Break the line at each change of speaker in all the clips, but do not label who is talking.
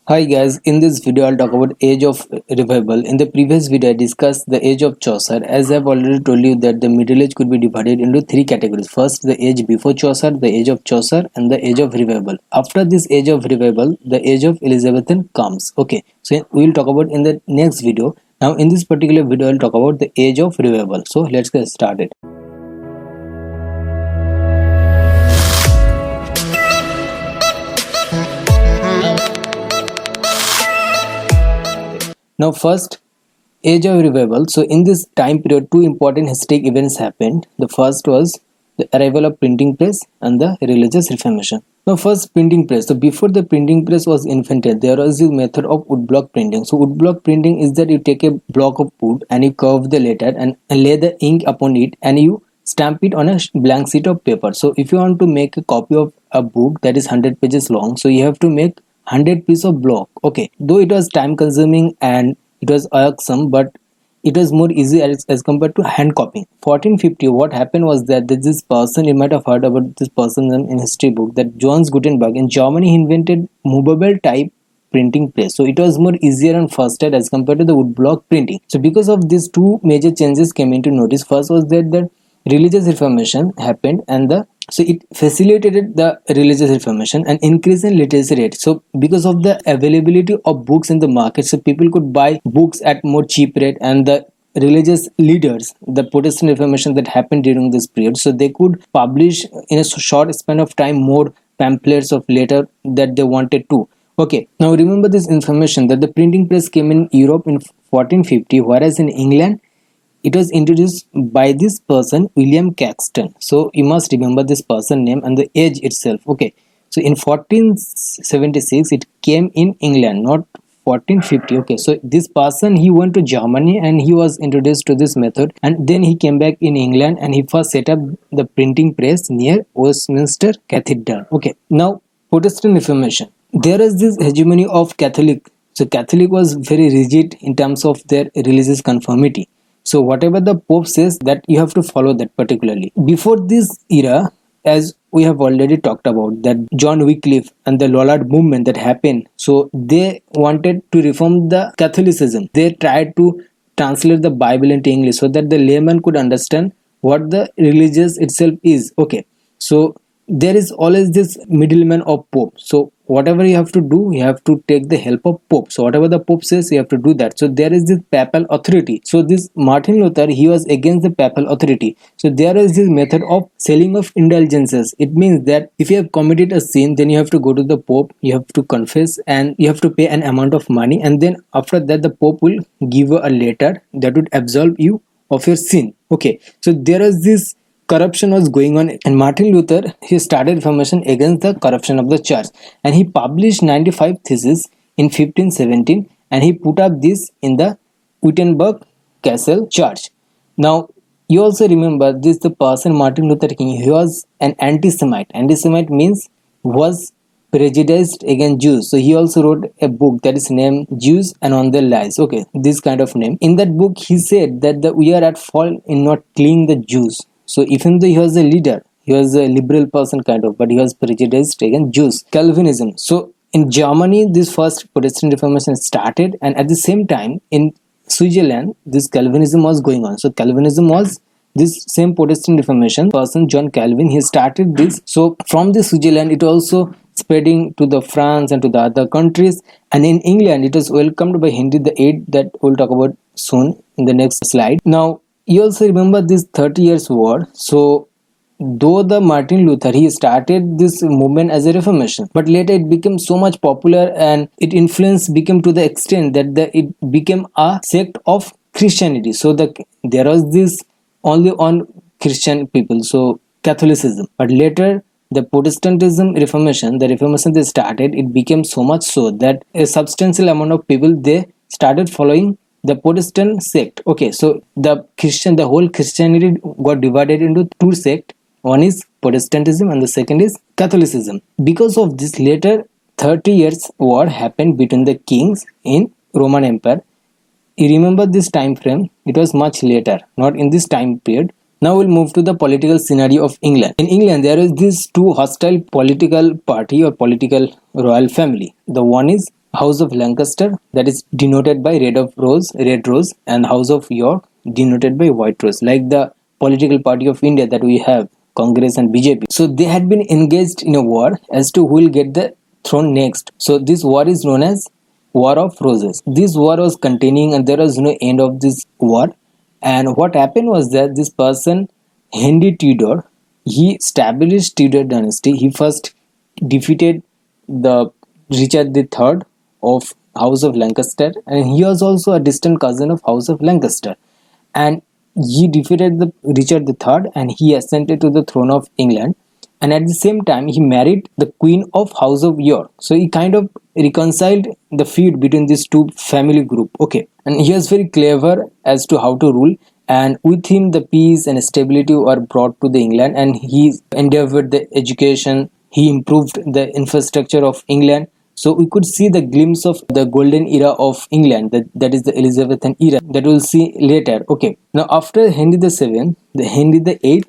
Hi guys, in this video I'll talk about age of revival. In the previous video I discussed the age of Chaucer. As I've already told you that the Middle Age could be divided into three categories. First, the age before Chaucer, the age of Chaucer, and the age of revival. After this age of revival, the age of Elizabethan comes. Okay, so we'll talk about in the next video. Now in this particular video I'll talk about the age of revival. So let's get started. Now first, age of revival. So in this time period, two important historic events happened. The first was the arrival of printing press and the religious reformation. Now first, printing press. So before the printing press was invented, there was this method of woodblock printing. So woodblock printing is that you take a block of wood and you curve the letter and lay the ink upon it and you stamp it on a blank sheet of paper. So if you want to make a copy of a book that is 100 pages long, so you have to make 100 piece of block. Okay, though it was time consuming and it was irksome, but it was more easy as compared to hand copying. 1450, what happened was that this person, you might have heard about this person in history book, that Johannes Gutenberg in Germany, he invented movable type printing press. So it was more easier and faster as compared to the woodblock printing. So because of these two major changes came into notice. First was that the religious reformation happened, and it facilitated the religious reformation and increase in literacy rate. So because of the availability of books in the market, so people could buy books at more cheap rate, and the religious leaders, the Protestant reformation that happened during this period, so they could publish in a short span of time more pamphlets of letter that they wanted to. Okay, now remember this information that the printing press came in Europe in 1450, whereas in England it was introduced by this person, William Caxton. So you must remember this person name and the age itself. Okay, so in 1476 it came in England, not 1450. Okay, so this person, he went to Germany and he was introduced to this method, and then he came back in England and he first set up the printing press near Westminster Cathedral. Okay, now Protestant Reformation. There is this hegemony of Catholic. So Catholic was very rigid in terms of their religious conformity. So whatever the Pope says, that you have to follow that particularly. Before this era, as we have already talked about, that John Wycliffe and the Lollard movement that happened, so they wanted to reform the Catholicism. They tried to translate the Bible into English so that the layman could understand what the religious itself is. Okay, so there is always this middleman of Pope. So whatever you have to do, you have to take the help of Pope. So whatever the Pope says, you have to do that. So there is this papal authority. So this Martin Luther, he was against the papal authority. So there is this method of selling of indulgences. It means that if you have committed a sin, then you have to go to the Pope, you have to confess, and you have to pay an amount of money, and then after that the Pope will give you a letter that would absolve you of your sin. Okay, so there is this corruption was going on, and Martin Luther, he started reformation against the corruption of the church, and he published 95 theses in 1517, and he put up this in the Wittenberg Castle church. Now you also remember this, the person Martin Luther King, he was an anti-Semite. Anti-Semite means was prejudiced against Jews. So he also wrote a book that is named Jews and on Their Lies. Okay, this kind of name. In that book he said that we are at fault in not killing the Jews. So even though he was a leader, he was a liberal person kind of, but he was prejudiced against Jews. Calvinism. So in Germany, this first Protestant Reformation started, and at the same time in Switzerland, this Calvinism was going on. So Calvinism was this same Protestant Reformation person, John Calvin, he started this. So from the Switzerland, it also spreading to the France and to the other countries. And in England, it was welcomed by Henry VIII, that we'll talk about soon in the next slide. Now, you also remember this 30 years war. So though the Martin Luther, he started this movement as a reformation, but later it became so much popular and it influence became to the extent that it became a sect of Christianity. So there was this only on Christian people, so Catholicism. But later the Protestantism Reformation, the Reformation they started, it became so much so that a substantial amount of people, they started following the Protestant sect. Okay, so the whole Christianity got divided into two sects. One is Protestantism and the second is Catholicism. Because of this, later 30 years war happened between the kings in Roman Empire. You remember this time frame? It was much later, not in this time period. Now we'll move to the political scenario of England. In England, there is these two hostile political party or political royal family. The one is House of Lancaster, that is denoted by red rose, and House of York denoted by white rose, like the political party of India that we have, Congress and BJP. So they had been engaged in a war as to who will get the throne next. So this war is known as War of Roses. This war was continuing and there was no end of this war. And what happened was that this person, Henry Tudor, he established Tudor dynasty. He first defeated the Richard III of House of Lancaster, and he was also a distant cousin of House of Lancaster. And he defeated the Richard III, and he ascended to the throne of England. And at the same time, he married the Queen of House of York. So he kind of reconciled the feud between these two family group. Okay, and he was very clever as to how to rule. And with him, the peace and stability were brought to the England, and he endeavored the education. He improved the infrastructure of England. So we could see the glimpse of the golden era of England, that is the Elizabethan era, that we'll see later. Okay, now after Henry VII, the Henry VIII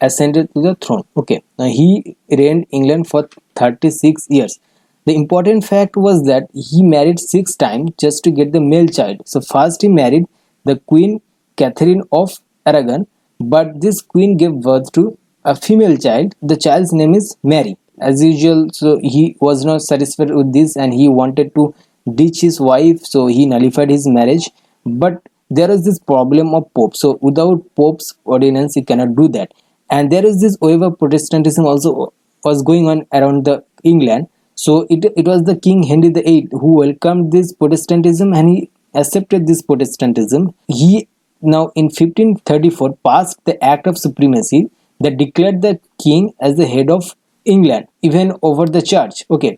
ascended to the throne. Okay, now he reigned England for 36 years. The important fact was that he married 6 times just to get the male child. So first he married the Queen Catherine of Aragon, but this queen gave birth to a female child. The child's name is Mary. As usual, so he was not satisfied with this and he wanted to ditch his wife, so he nullified his marriage. But there is this problem of Pope. So without Pope's ordinance, he cannot do that. And there is this wave of Protestantism also was going on around the England. So it was the King Henry VIII who welcomed this Protestantism and he accepted this Protestantism. He now in 1534 passed the Act of Supremacy that declared the king as the head of England, even over the church. Okay,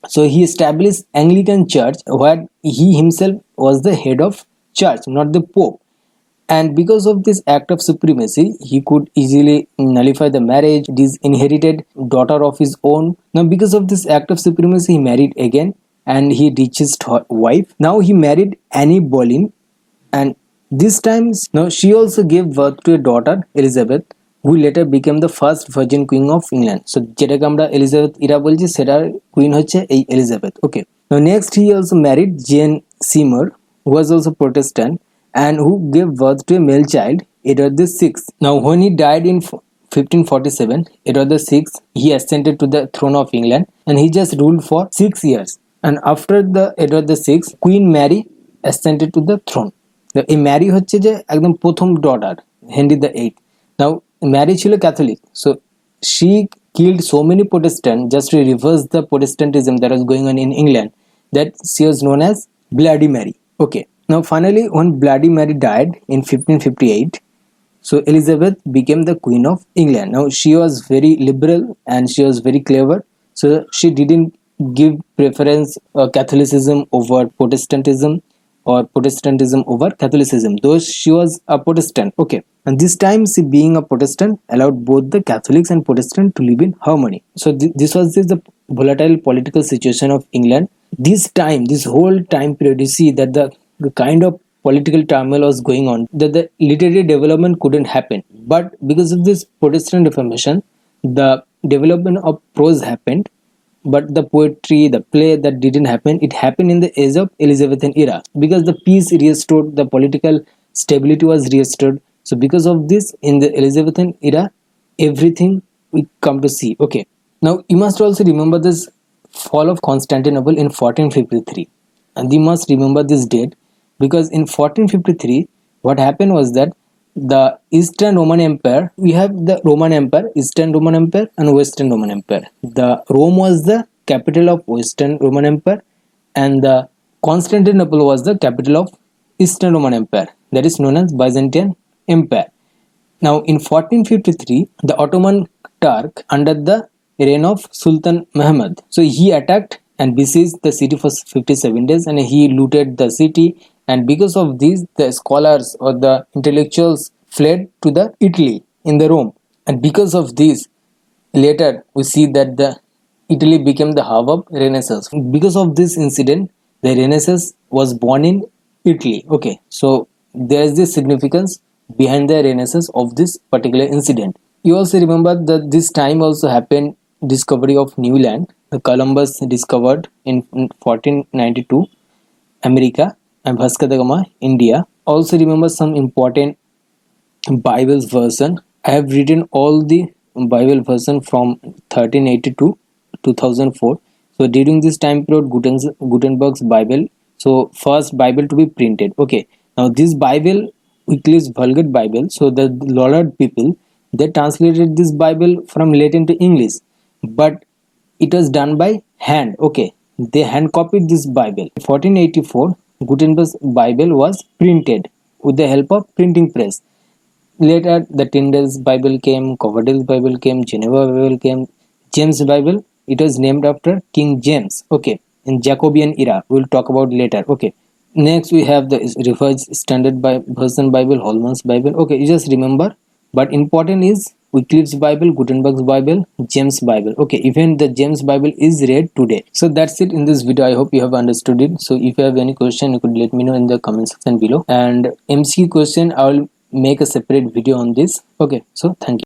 so he established Anglican Church where he himself was the head of church, not the Pope. And because of this act of supremacy, he could easily nullify the marriage, this inherited daughter of his own. Now, because of this act of supremacy, he married again and he ditched his wife. Now he married Anne Boleyn, and this time now she also gave birth to a daughter, Elizabeth, who later became the first virgin queen of England. So যেটাকে আমরা Elizabeth Ira বলছি সেটার queen হচ্ছে এই Elizabeth. Okay. Now next he also married Jane Seymour, who was also Protestant and who gave birth to a male child, Edward VI. Now when he died in 1547, Edward VI, he ascended to the throne of England and he just ruled for 6 years. And after the Edward VI, Queen Mary ascended to the throne. এই Mary হচ্ছে যে একদম প্রথম daughter Henry the eight. Now Mary ছিল Catholic, so she killed so many Protestant just to reverse the Protestantism that was going on in England, that she was known as bloody Mary. Okay, now finally when Bloody Mary died in 1558, so Elizabeth became the Queen of England. Now she was very liberal and she was very clever, so she didn't give preference Catholicism over Protestantism or Protestantism over Catholicism, though she was a Protestant. Okay, and this time she being a Protestant allowed both the Catholics and Protestants to live in harmony. So this was the volatile political situation of England. This whole time period, you see that the kind of political turmoil was going on, that the literary development couldn't happen. But because of this Protestant Reformation, the development of prose happened, but the poetry, the play, that didn't happen. It happened in the age of Elizabethan era because the peace restored, the political stability was restored. So because of this, in the Elizabethan era, everything we come to see. Okay, now you must also remember this fall of Constantinople in 1453, and you must remember this date because in 1453 what happened was that the Eastern Roman Empire, we have the Roman Empire, Eastern Roman Empire and Western Roman Empire. The Rome was the capital of Western Roman Empire and the Constantinople was the capital of Eastern Roman Empire, that is known as Byzantine Empire. Now in 1453 the Ottoman Turk under the reign of Sultan Muhammad, so he attacked and besieged the city for 57 days and he looted the city, and because of this the scholars or the intellectuals fled to the Italy in the Rome, and because of this later we see that the Italy became the hub of Renaissance. Because of this incident the Renaissance was born in Italy. Okay, so there is this significance behind the Renaissance of this particular incident. You also remember that this time also happened discovery of new land, Columbus discovered in 1492 America, and Vasco da Gama India. Also remember some important Bible's version. I have written all the Bible version from 1380 to 2004. So during this time period, Gutenberg's Bible. So first Bible to be printed. Okay. Now this Bible, Wycliffe's Vulgate Bible. So the Lollard people, they translated this Bible from Latin to English, but it was done by hand. Okay. They hand copied this Bible. In 1484, Gutenberg's Bible was printed with the help of printing press. Later, the Tyndale's Bible came, Coverdale's Bible came, Geneva Bible came, James Bible. It was named after King James. Okay, in Jacobean era, we'll talk about later. Okay, next we have the Revised Standard Version Bible, Holman's Bible. Okay, you just remember. But important is Wycliffe's Bible, Gutenberg's Bible, James Bible. Okay, even the James Bible is read today. So that's it in this video. I hope you have understood it. So if you have any question, you could let me know in the comment section below. And MC question, I will make a separate video on this. Okay, so thank you.